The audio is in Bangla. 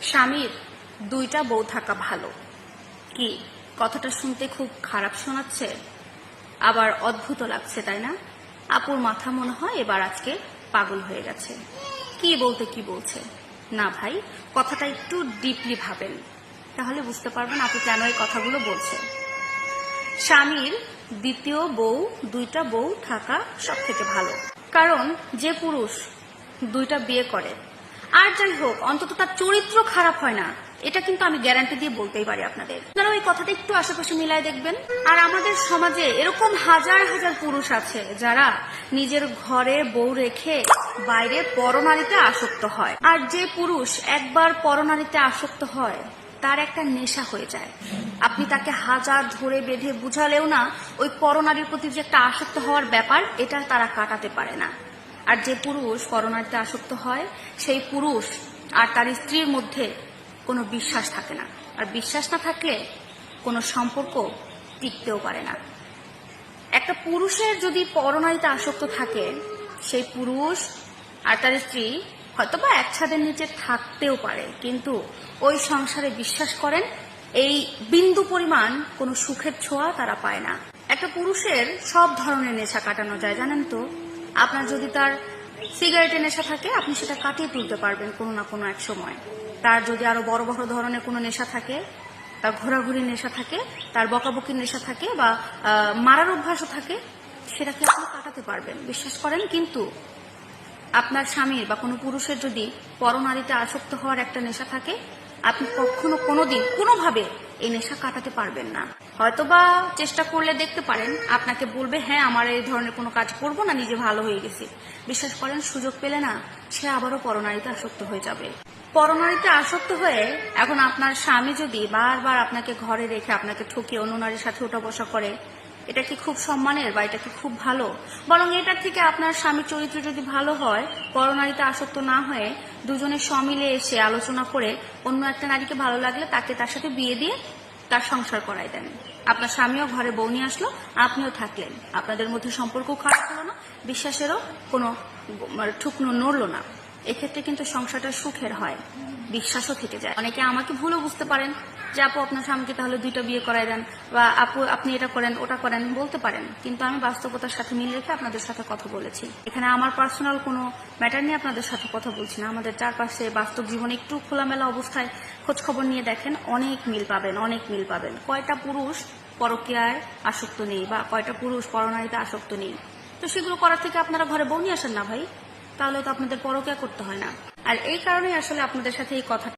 স্বামীর দুইটা বউ থাকা ভালো। কি কথাটা শুনতে খুব খারাপ শোনাচ্ছে, আবার অদ্ভুত লাগছে, তাই না? আপুর মাথা মনে হয় এবার আজকে পাগল হয়ে গেছে। কি বলতে কি বলছে না ভাই, কথাটা একটু ডিপলি ভাবেন, তাহলে বুঝতে পারবেন আপু কেন এই কথাগুলো বলছে। স্বামীর দ্বিতীয় বউ, দুইটা বউ থাকা সব থেকে ভালো। কারণ যে পুরুষ দুইটা বিয়ে করে, আর যাই হোক অন্তত তার চরিত্র খারাপ হয় না, এটা কিন্তু আমি গ্যারান্টি দিয়ে বলতেই পারি আপনাদের। আপনারা ওই কথাটা একটু আশেপাশে মিলাই দেখবেন। আর আমাদের সমাজে এরকম হাজার হাজার পুরুষ আছে যারা নিজের ঘরে বউ রেখে বাইরে পরনারীতে আসক্ত হয়। আর যে পুরুষ একবার পরনারীতে আসক্ত হয় তার একটা নেশা হয়ে যায়। আপনি তাকে হাজার ধরে বেঁধে বুঝালেও না ওই পরনারীর প্রতি যে একটা আসক্ত হওয়ার ব্যাপার, এটা তারা কাটাতে পারে না। আর যে পুরুষ পরনারীতে আসক্ত হয় সেই পুরুষ আর তার স্ত্রীর মধ্যে কোনো বিশ্বাস থাকে না, আর বিশ্বাস না থাকলে কোনো সম্পর্ক টিকতেও পারে না। একটা পুরুষের যদি পরনারীতে আসক্ত থাকে, সেই পুরুষ আর তার স্ত্রী হয়তোবা এক ছাদের নিচে থাকতেও পারে, কিন্তু ওই সংসারে বিশ্বাস করেন এই বিন্দু পরিমাণ কোনো সুখের ছোঁয়া তারা পায় না। একটা পুরুষের সব ধরনের নেশা কাটানো যায়, জানেন তো? আপনার যদি তার সিগারেটের নেশা থাকে, আপনি সেটা কাটিয়ে তুলতে পারবেন কোনো না কোনো এক সময়। তার যদি আরো বড় বড় ধরনের কোনো নেশা থাকে, তার ঘোরাঘুরির নেশা থাকে, তার বকাবকির নেশা থাকে, বা মারার অভ্যাসও থাকে, সেটাকে আপনি কাটাতে পারবেন, বিশ্বাস করেন। কিন্তু আপনার স্বামীর বা কোনো পুরুষের যদি পরনারীতে আসক্ত হওয়ার একটা নেশা থাকে, আপনি কখনো কোনোদিন কোনোভাবে এই নেশা কাটাতে পারবেন না। হয়তোবা চেষ্টা করলে দেখতে পারেন, আপনাকে বলবে হ্যাঁ আমার এই ধরনের কোনো কাজ করবো না, নিজে ভালো হয়ে গেছি। বিশ্বাস করেন সুযোগ পেলে না সে আবারও পরনারীতে আসক্ত হয়ে যাবে। পরনারীতে আসক্ত হয়ে এখন আপনার স্বামী যদি বারবার আপনাকে ঘরে রেখে আপনাকে ঠকিয়ে অন্য নারীর সাথে ওঠা বসা করে, এটা কি খুব সম্মানের বা এটা কি খুব ভালো? বরং এটার থেকে আপনার স্বামীর চরিত্র যদি ভালো হয়, পরনারীতে আসক্ত না হয়ে দুজনে সমিলে এসে আলোচনা করে অন্য একটা নারীকে ভালো লাগলে তাকে তার সাথে বিয়ে দিয়ে তার সংসার করাই দেন। আপনার স্বামীও ঘরে বউ নিয়ে আসলো, আপনিও থাকলেন, আপনাদের মধ্যে সম্পর্ক খারাপ হলো না, বিশ্বাসেরও কোনো ঠুকনো নড়লো না। এক্ষেত্রে কিন্তু সংসারটা সুখের হয়, বিশ্বাসও থেকে যায়। অনেকে আমাকে ভুলও বুঝতে পারেন যে আপু আপনার স্বামীকে তাহলে দুইটা বিয়ে করাই দেন, বা আপু আপনি এটা করেন ওটা করেন, বলতে পারেন। কিন্তু আমি বাস্তবতার সাথে মিল রেখে আপনাদের সাথে কথা বলেছি। এখানে আমার পার্সোনাল কোনো ম্যাটার নিয়ে আপনাদের সাথে কথা বলছি না। আমাদের চারপাশে বাস্তব জীবনে একটু খোলামেলা অবস্থায় খোঁজ খবর নিয়ে দেখেন, অনেক মিল পাবেন, অনেক মিল পাবেন। কয়টা পুরুষ পরকীয়ায় আসক্ত নেই, বা কয়টা পুরুষ পরনারীতে আসক্ত নেই? তো সেগুলো করার থেকে আপনারা ঘরে বউ নিয়ে আসেন না ভাই, তাহলে তো আপনাদের পরকীয়া করতে হয় না। আর এই কারণেই আসলে আপনাদের সাথে এই কথা